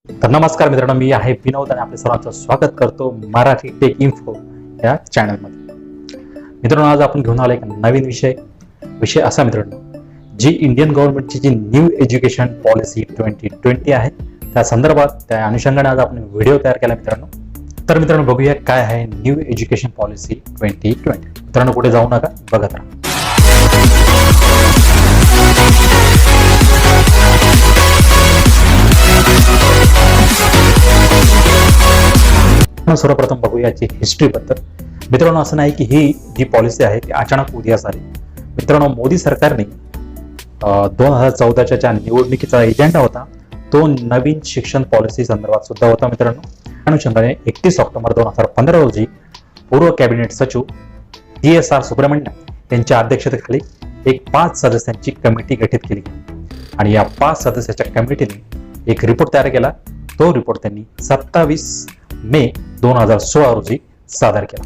तर नमस्कार मित्रांनो, मी आहे विनोद आणि आपल्या सर्वांचं स्वागत करतो मराठी टेक इन्फो या चॅनलमध्ये. मित्रांनो, आज आपण घेऊन आलो एक नवीन विषय असा मित्रांनो, जी इंडियन गव्हर्नमेंटची जी न्यू एज्युकेशन पॉलिसी 2020 आहे त्या संदर्भात त्या अनुषंगाने आज आपण व्हिडिओ तयार केला मित्रांनो. तर मित्रांनो, बघूया काय आहे न्यू एज्युकेशन पॉलिसी 2020. मित्रांनो, कुठे जाऊ नका, बघत राहा. सर्वप्रथम बघूया याची हिस्ट्री बद्दल. मित्रांनो, असं नाही की ही जी पॉलिसी आहे ती अचानक उदयास आली. मित्रांनो, मोदी सरकारने 2014च्या ज्या निवडणुकीचा एजेंडा होता तो नवीन शिक्षण पॉलिसी संदर्भात सुद्धा होता मित्रांनो. अनुषंगाने 31 ऑक्टोबर 2015 रोजी पूर्व कॅबिनेट सचिव TSR सुब्रमण्यम यांच्या अध्यक्षतेखाली एक 5 सदस्यांची कमिटी गठीत केली आणि या 5 सदस्याच्या कमिटीने एक रिपोर्ट तयार केला. तो रिपोर्ट त्यांनी 27 मे 2016 रोजी सादर केला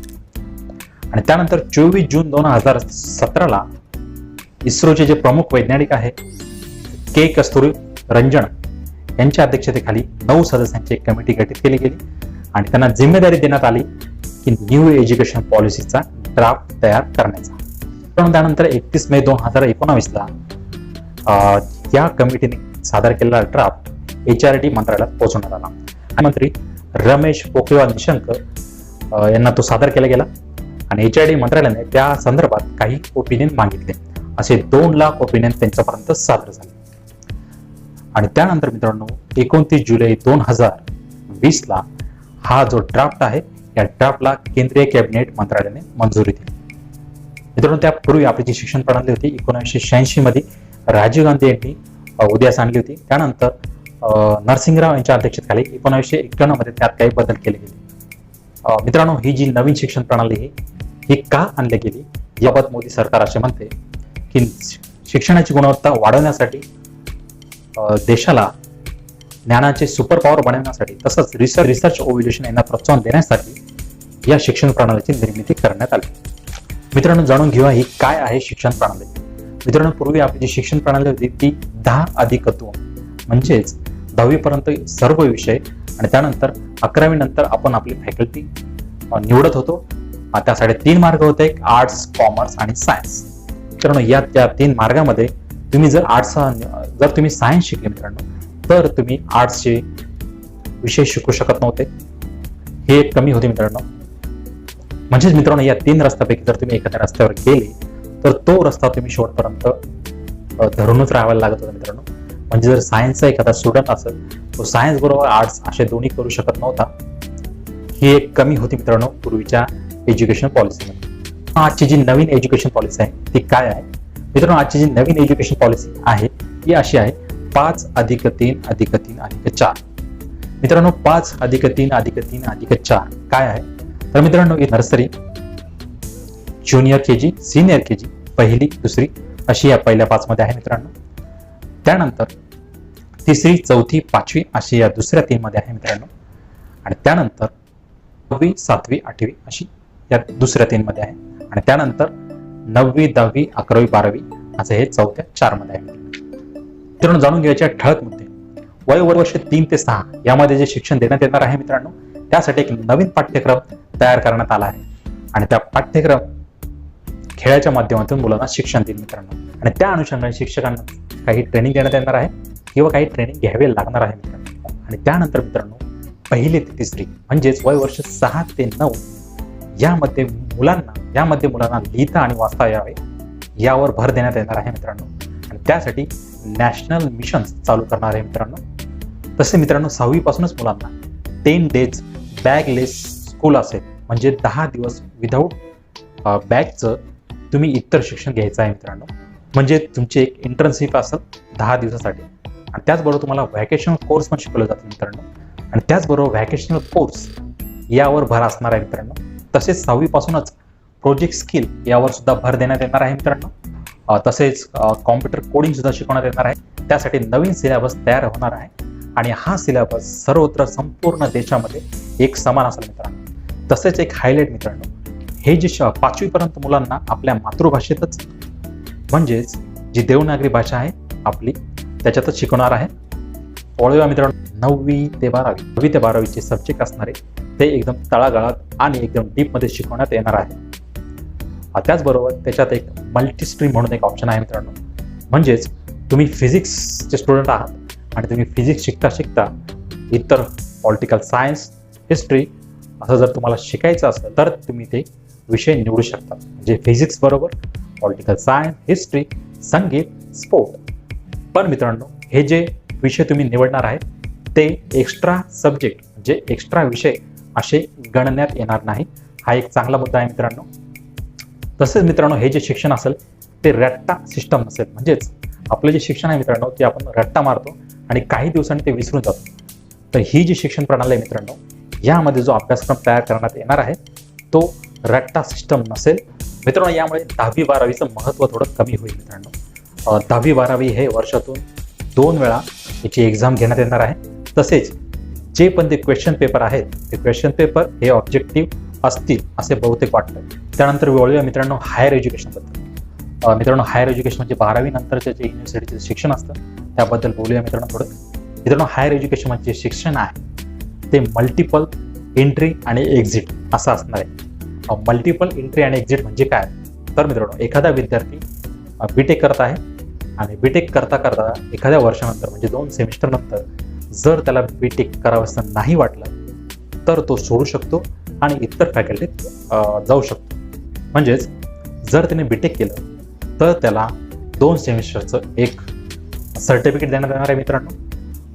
आणि त्यानंतर 24 जून 2017ला इस्रोचे जे प्रमुख वैज्ञानिक आहे के कस्तुरी रंजन यांच्या अध्यक्षतेखाली 9 सदस्यांची एक कमिटी गठीत केली गेली आणि त्यांना जिम्मेदारी देण्यात आली की न्यू एज्युकेशन पॉलिसीचा ड्राफ्ट तयार करण्याचा. पण त्यानंतर 31 मे 2019ला या कमिटीने सादर केलेला ड्राफ्ट HRD मंत्रालयात पोहोचवण्यात आला. मंत्री रमेश पोखरियाल निशंक यांना तो सादर केला गेला आणि HRD मंत्रालयाने त्या संदर्भात काही ओपिनियन मागितले. असे 2 लाख ओपिनियन त्यांच्यापर्यंत सादर झाले आणि त्यानंतर मित्रांनो 29 जुलै 2020ला हा जो ड्राफ्ट आहे या ड्राफ्टला केंद्रीय कॅबिनेट मंत्रालयाने मंजुरी दिली. मित्रांनो, त्यापूर्वी आपली जी शिक्षण प्रणाली होती 1986 मध्ये राजीव गांधी यांनी उदयास आणली होती. त्यानंतर नरसिंहराव यांच्या अध्यक्षतेखाली 1991 मध्ये त्यात काही बदल केले गेले. मित्रांनो, ही जी नवीन शिक्षण प्रणाली ही का आणली गेली याबाबत मोदी सरकार असे म्हणते की शिक्षणाची गुणवत्ता वाढवण्यासाठी, देशाला ज्ञानाचे सुपर पॉवर बनवण्यासाठी तसंच रिसर्च ओव्हल्युशन यांना प्रोत्साहन देण्यासाठी या शिक्षण प्रणालीची निर्मिती करण्यात आली. मित्रांनो, जाणून घेऊया ही काय आहे शिक्षण प्रणाली. मित्रांनो, पूर्वी आपली जी शिक्षण प्रणाली होती ती 10+2 म्हणजेच 10वी पर्यंत सर्व विषय आणि त्यानंतर 11वी नंतर आपण आपली फॅकल्टी निवडत होतो. त्यासाठी 3 मार्ग होते, आर्ट्स, कॉमर्स आणि सायन्स. मित्रांनो, या 3 मार्गामध्ये तुम्ही जर तुम्ही सायन्स शिकले मित्रांनो तर तुम्ही आर्ट्सचे विषय शिकू शकत नव्हते. हे एक कमी होते मित्रांनो. म्हणजेच मित्रांनो, या 3 रस्त्यापैकी जर तुम्ही एखाद्या रस्त्यावर गेले तर तो रस्ता तुम्ही शेवटपर्यंत धरूनच राहायला लागत होता मित्रांनो. म्हणजे जर सायन्सचा एखादा स्टुडंट असेल तो सायन्स बरोबर आर्ट्स असे दोन्ही करू शकत नव्हता. ही एक कमी होती मित्रांनो पूर्वीच्या एज्युकेशन पॉलिसीमध्ये. आजची जी नवीन एज्युकेशन पॉलिसी आहे ती काय आहे मित्रांनो? आजची जी नवीन एज्युकेशन पॉलिसी आहे ती अशी आहे 5+3+3+4. मित्रांनो, 5+3+3+4 काय आहे तर मित्रांनो, nursery, junior KG, senior KG, 1ली, 2री अशी या पहिल्या 5 मध्ये आहे मित्रांनो. त्यानंतर 3री, 4थी, 5वी अशी या दुसऱ्या 3 मध्ये आहे मित्रांनो. आणि त्यानंतर 9वी, 7वी, 8वी अशी या दुसऱ्या 3 मध्ये आहे. आणि त्यानंतर 9वी, 10वी, 11वी, 12वी असं हे चौथ्या 4 मध्ये आहे मित्रांनो. जाणून घ्यायचे ठळक मुद्दे. वर्ष 3 ते 6 यामध्ये जे शिक्षण देण्यात येणार आहे मित्रांनो त्यासाठी एक नवीन पाठ्यक्रम तयार करण्यात आला आहे आणि त्या पाठ्यक्रम खेळाच्या माध्यमातून मुलांना शिक्षण देईल मित्रांनो. आणि त्या अनुषंगाने शिक्षकांना काही ट्रेनिंग देण्यात येणार आहे किंवा काही ट्रेनिंग घ्यावे लागणार आहे मित्रांनो. आणि त्यानंतर मित्रांनो 1ली ते 3री म्हणजेच वर्ष 6 ते 9 यामध्ये मुलांना लिहिता आणि वाचता यावे यावर भर देण्यात येणार आहे मित्रांनो. आणि त्यासाठी नॅशनल मिशन चालू करणार आहे मित्रांनो. तसे मित्रांनो 6वी पासूनच मुलांना 10 डेज बॅगलेस स्कूल असेल, म्हणजे 10 दिवस विदाऊट बॅगचं तुम्ही इतर शिक्षण घ्यायचं आहे मित्रांनो. म्हणजे तुमची एक इंटर्नशिप असेल 10 दिवसासाठी आणि त्याचबरोबर तुम्हाला व्हॅकेशनल कोर्स पण शिकवले जातील मित्रांनो. आणि त्याचबरोबर व्हॅकेशनल कोर्स यावर भर असणार आहे मित्रांनो. तसेच 6वी पासूनच प्रोजेक्ट स्किल यावर सुद्धा भर देण्यात येणार आहे मित्रांनो. तसेच कॉम्प्युटर कोडिंग सुद्धा शिकवण्यात येणार आहे. त्यासाठी नवीन सिलेबस तयार होणार आहे आणि हा सिलेबस सर्वत्र संपूर्ण देशामध्ये एक समान असेल मित्रांनो. तसेच एक हायलाइट मित्रांनो, हे जे 5वी पर्यंत मुलांना आपल्या मातृभाषेतच म्हणजेच जी देवनागरी भाषा आहे आपली त्याच्यातच शिकवणार आहे. ओळखा मित्रांनो, 9वी ते 12वीचे सब्जेक्ट असणारे ते एकदम तळागाळात आणि एकदम डीपमध्ये शिकवण्यात येणार आहे. त्याचबरोबर त्याच्यात एक मल्टीस्ट्रीम म्हणून एक ऑप्शन आहे मित्रांनो. म्हणजेच तुम्ही फिजिक्सचे स्टुडंट आहात आणि तुम्ही फिजिक्स शिकता शिकता इतर पॉलिटिकल सायन्स, हिस्ट्री असं जर तुम्हाला शिकायचं असेल तर तुम्ही ते विषय निवडू शकता. म्हणजे फिजिक्स बरोबर पॉलिटिकल सायन्स, हिस्ट्री, संगीत, स्पोर्ट. पण मित्रांनो, हे जे विषय तुम्ही निवडणार आहे ते एक्स्ट्रा सब्जेक्ट म्हणजे एक्स्ट्रा विषय असे गणण्यात येणार नाही. हा एक चांगला मुद्दा आहे मित्रांनो. तसेच मित्रांनो, हे जे शिक्षण असेल ते रट्टा सिस्टम नसेल. म्हणजेच आपलं जे शिक्षण आहे मित्रांनो ते आपण रट्टा मारतो आणि काही दिवसांनी ते विसरून जातो. तर ही जी शिक्षण प्रणाली आहे मित्रांनो, यामध्ये जो अभ्यासक्रम तयार करण्यात येणार आहे तो रट्टा सिस्टम नसेल. मित्रांनो, यामुळे 10वी 12वीचं महत्त्व थोडं कमी होईल मित्रांनो. 10वी 12वी हे वर्षातून 2 वेळा याची एक्झाम घेण्यात येणार आहे. तसेच जे पण ते क्वेश्चन पेपर आहेत ते क्वेश्चन पेपर हे ऑब्जेक्टिव्ह असतील असे बहुतेक वाटतं. त्यानंतर बोलूया मित्रांनो हायर एज्युकेशनबद्दल. मित्रांनो, हायर एज्युकेशन म्हणजे 12वी नंतरचे जे युनिव्हर्सिटीचं शिक्षण असतं त्याबद्दल बोलूया मित्रांनो थोडं. मित्रांनो, हायर एज्युकेशन म्हणजे शिक्षण आहे ते मल्टिपल एंट्री आणि एक्झिट असं असणार आहे. मल्टिपल एंट्री आणि एक्झिट म्हणजे काय? तर मित्रांनो, एखादा विद्यार्थी बीटेक करत आहे आणि बीटेक करता करता एखाद्या वर्षानंतर म्हणजे 2 सेमिस्टर नंतर जर त्याला बीटेक करावंसं नाही वाटलं तर तो सोडू शकतो आणि इतर फॅकल्टीत जाऊ शकतो. म्हणजेच जर त्याने बीटेक केलं तर त्याला 2 सेमिस्टरचं एक सर्टिफिकेट देण्यात येणार आहे मित्रांनो.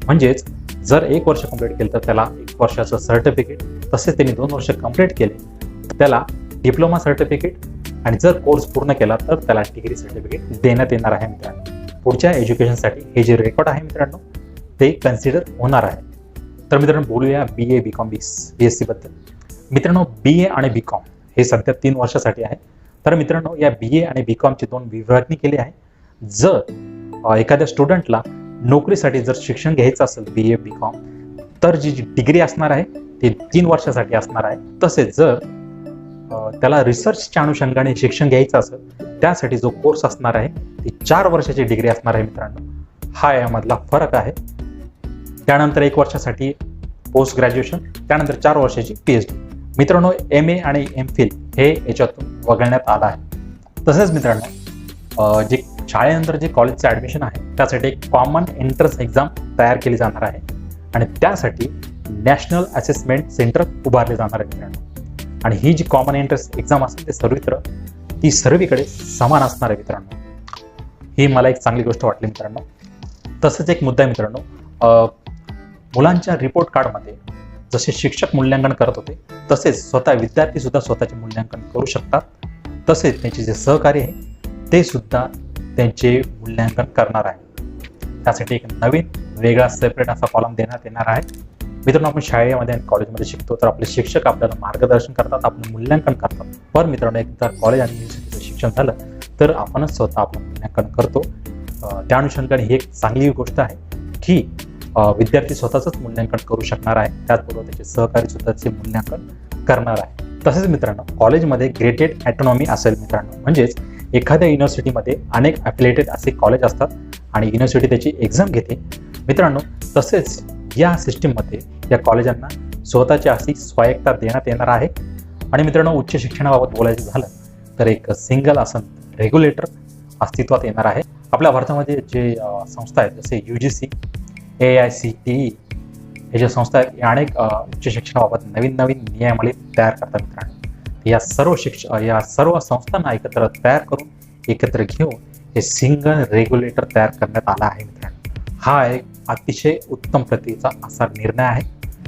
म्हणजेच जर 1 वर्ष कंप्लीट केलं तर त्याला 1 वर्षाचं सर्टिफिकेट, तसेच त्यांनी 2 वर्ष कंप्लीट केले तर त्याला डिप्लोमा सर्टिफिकेट आणि जर कोर्स पूर्ण केला तर त्याला डिग्री सर्टिफिकेट देण्यात येणार आहे मित्रांनो. पुढच्या एज्युकेशनसाठी हे जे रेकॉर्ड आहे मित्रांनो ते कन्सिडर होणार आहे. तर मित्रांनो, बोलूया BA, BCom, BSc बद्दल. मित्रांनो, BA आणि BCom हे सध्या 3 वर्षासाठी आहे. तर मित्रांनो, या BA आणि BComची 2 विभागणी केली आहे. जर एखाद्या स्टुडंटला नोकरीसाठी जर शिक्षण घ्यायचं असेल BA, BCom तर जी डिग्री असणार आहे ती 3 वर्षासाठी असणार आहे. तसेच जर त्याला रिसर्चच्या अनुषंगाने शिक्षण घ्यायचं असेल त्यासाठी जो कोर्स असणार आहे ती 4 वर्षाची डिग्री असणार आहे मित्रांनो. हा यामधला फरक आहे. त्यानंतर 1 वर्षासाठी पोस्ट ग्रॅज्युएशन, त्यानंतर 4 वर्षाची PhD. मित्रांनो, MA आणि MPhil हे याच्यातून वगळण्यात आलं आहे. तसेच मित्रांनो, जे शाळेनंतर जे कॉलेजचं ॲडमिशन आहे त्यासाठी एक कॉमन एंट्रन्स एक्झाम तयार केली जाणार आहे आणि त्यासाठी नॅशनल असेसमेंट सेंटर उभारले जाणार आहे मित्रांनो. आणि ही जी कॉमन एंट्रन्स एक्झाम असेल ती सर्वीकडे समान असणार आहे मित्रांनो. ही मला एक चांगली गोष्ट वाटली मित्रांनो. तसंच एक मुद्दा आहे मित्रांनो, मुलांच्या रिपोर्ट कार्डमध्ये जसे शिक्षक मूल्यांकन करत होते तसेच स्वतः विद्यार्थी सुद्धा स्वतःचे मूल्यांकन करू शकतात. तसेच त्यांचे जे सहकारी आहे ते सुद्धा त्यांचे मूल्यांकन करणार आहे. त्यासाठी एक नवीन वेगळा सेपरेट असा कॉलम देण्यात येणार आहे. मित्रांनो, आपण शाळेमध्ये आणि कॉलेजमध्ये शिकतो तर आपले शिक्षक आपल्याला मार्गदर्शन करतात, आपलं मूल्यांकन करतात. पण मित्रांनो, एकदा कॉलेज आणि युनिव्हर्सिटीचं शिक्षण झालं तर आपणच स्वतः आपलं मूल्यांकन करतो. त्या अनुषंगाने ही एक चांगली गोष्ट आहे की विद्यार्थी स्वतःच मूल्यांकन करू शकणार आहे. त्याचबरोबर त्याचे सहकारी सुद्धा त्याचे मूल्यांकन करणार आहे. तसेच मित्रांनो, कॉलेजमध्ये ग्रेडेड ऑटोनॉमी असेल मित्रांनो. म्हणजेच एखाद्या युनिव्हर्सिटीमध्ये अनेक ॲफिलिएटेड असे कॉलेज असतात आणि युनिव्हर्सिटी त्याची एक्झाम घेते मित्रांनो. तसेच या सिस्टीममध्ये या कॉलेजांना स्वतःची अशी स्वायत्तता देण्यात येणार आहे. आणि मित्रांनो, उच्च शिक्षणाबाबत बोलायचं झालं तर एक सिंगल असं रेग्युलेटर अस्तित्वात येणार आहे. आपल्या भारतामध्ये जे संस्था आहेत जसे UGC, AICTE हे ज्या संस्था आहेत या अनेक उच्च शिक्षणाबाबत नवीन नियमावली तयार करतात मित्रांनो. या सर्व संस्थांना एकत्र घेऊन हे सिंगल रेग्युलेटर तयार करण्यात आला आहे मित्रांनो. हा एक अतिशय उत्तम प्रतीचा असा निर्णय आहे.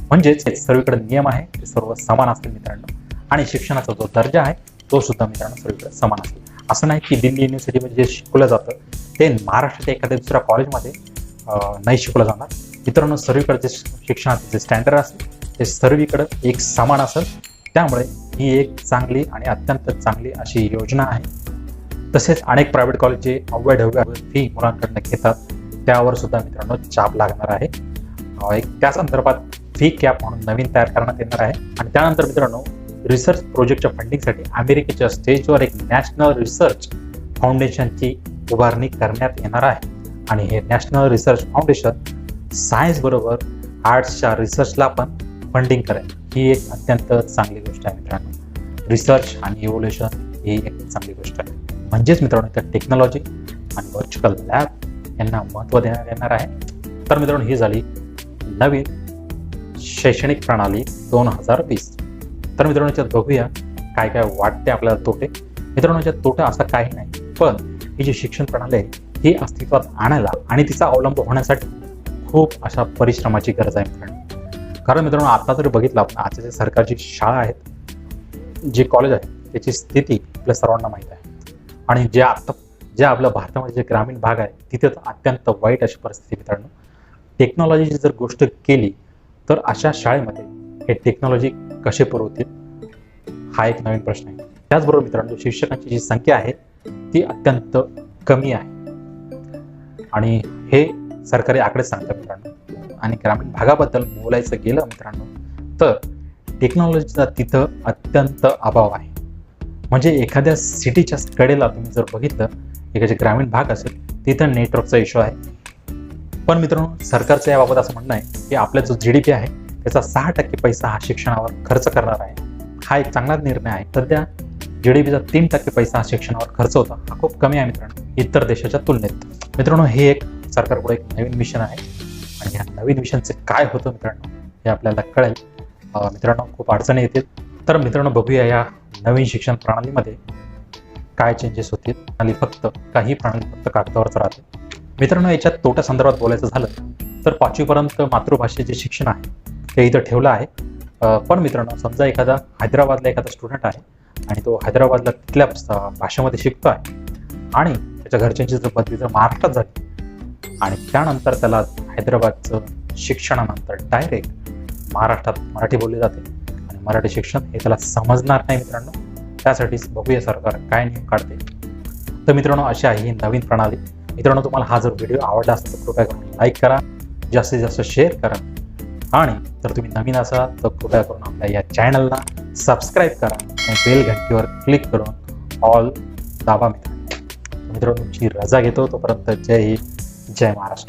म्हणजेच सर्वीकडे नियम आहे ते सर्व समान असतील मित्रांनो आणि शिक्षणाचा जो दर्जा आहे तो सुद्धा मित्रांनो सर्वीकडे समान असेल. असं नाही की दिल्ली युनिव्हर्सिटीमध्ये जे शिकवलं जातं ते महाराष्ट्राच्या एखाद्या दुसऱ्या कॉलेजमध्ये नाही शिकवलं जाणार. मित्रांनो, सर्वीकडे जे शिक्षणाचे जे स्टँडर्ड असेल ते सर्वीकडे एक समान असेल. त्यामुळे ही एक चांगली आणि अत्यंत चांगली अशी योजना आहे. तसेच अनेक प्रायव्हेट कॉलेज जे अवघ्या फी मुलांकडनं घेतात त्यावर सुद्धा मित्रांनो चाप लागणार आहे. त्या संदर्भात फी कॅप म्हणून नवीन तयार करण्यात येणार आहे. आणि त्यानंतर मित्रांनो, रिसर्च प्रोजेक्टच्या फंडिंगसाठी अमेरिकेच्या स्टेजवर एक नॅशनल रिसर्च फाउंडेशनची उभारणी करण्यात येणार आहे. आणि हे नॅशनल रिसर्च फाउंडेशन सायन्स बरोबर आर्ट्सच्या रिसर्चला पण फंडिंग करेल, ही एक अत्यंत चांगली गोष्ट आहे मित्रांनो. रिसर्च आणि इव्होल्युशन ही एक चांगली गोष्ट आहे. म्हणजेच मित्रांनो इथं टेक्नॉलॉजी आणि व्हर्च्युअल लॅब यांना महत्त्व देण्यात येणार आहे. तर मित्रांनो ही झाली नवीन शैक्षणिक प्रणाली 2020. तर मित्रांनो याच्यात बघूया काय काय वाटते आपल्याला तोटे. मित्रांनो याच्यात तोटा असा काही नाही, पण ही जी शिक्षण प्रणाली आहे ही अस्तित्वात आणायला आणि तिचा अवलंब होण्यासाठी खूप अशा परिश्रमाची गरज आहे मित्रांनो. कारण मित्रांनो आता जर बघितलं आपण आजच्या जे सरकारची शाळा आहेत, जे कॉलेज आहे, त्याची स्थिती आपल्या सर्वांना माहीत आहे. आणि जे आपल्या भारतामध्ये जे ग्रामीण भाग आहे तिथे तर अत्यंत वाईट अशी परिस्थिती मित्रांनो. टेक्नॉलॉजीची जर गोष्ट केली तर अशा शाळेमध्ये हे टेक्नॉलॉजी कसे पुरवतील हा एक नवीन प्रश्न आहे. त्याचबरोबर मित्रांनो शिक्षकांची जी संख्या आहे ती अत्यंत कमी आहे आणि हे सरकारी आकडे सांगतात मित्रांनो. आणि ग्रामीण भागाबद्दल बोलायचं गेलं मित्रांनो तर टेक्नॉलॉजीचा तिथं अत्यंत अभाव आहे. म्हणजे एखाद्या सिटीच्या कडेला तुम्ही जर बघितलं, एखादे ग्रामीण भाग असेल तिथं नेटवर्कचा इश्यू आहे. पण मित्रांनो सरकारचं याबाबत असं म्हणणं आहे की आपला जो GDP आहे त्याचा 6% पैसा हा शिक्षणावर खर्च करणार आहे. हा एक चांगला निर्णय आहे. सध्या GDPचा 3% पैसा हा शिक्षणावर खर्च होता, हा खूप कमी आहे मित्रांनो इतर देशाच्या तुलनेत. मित्रांनो हे एक सरकारकडे एक नवीन मिशन आहे आणि या नवीन मिशनचे काय होतं मित्रांनो हे आपल्याला कळेल. मित्रांनो खूप अडचणी येतील. तर मित्रांनो बघूया या नवीन शिक्षण प्रणालीमध्ये काय चेंजेस होतील. आणि काही प्रणाली फक्त कागदावरच राहते. मित्रांनो याच्यात तोट्या संदर्भात बोलायचं झालं तर 5वीपर्यंत मातृभाषेचे शिक्षण आहे ते इथं ठेवलं आहे. पण मित्रांनो समजा हैदराबादला एखादा स्टुडंट आहे आणि तो हैदराबादला तिथल्या भाषेमध्ये शिकतो आहे आणि त्याच्या घरच्यांची जर बदली जर महाराष्ट्रात झाली आणि त्यानंतर त्याला हैदराबादचं शिक्षणानंतर डायरेक्ट महाराष्ट्रात मराठी बोलली जाते आणि मराठी शिक्षण हे त्याला समजणार नाही मित्रांनो. त्यासाठीच बघूया सरकार काय नियम काढते. तर मित्रांनो अशी आहे ही नवीन प्रणाली. मित्रांनो तुम्हाला हा जर व्हिडिओ आवडला असेल तर कृपया करून लाईक करा, जास्तीत जास्त शेअर करा आणि जर तुम्ही नवीन असाल तर कृपया करून आपल्या या चॅनलला सबस्क्राईब करा आणि बेल घंटीवर क्लिक करून ऑल दाबा मित्रांनो. तुमची रजा घेतो. तोपर्यंत जय हिंद, जय महाराष्ट्र.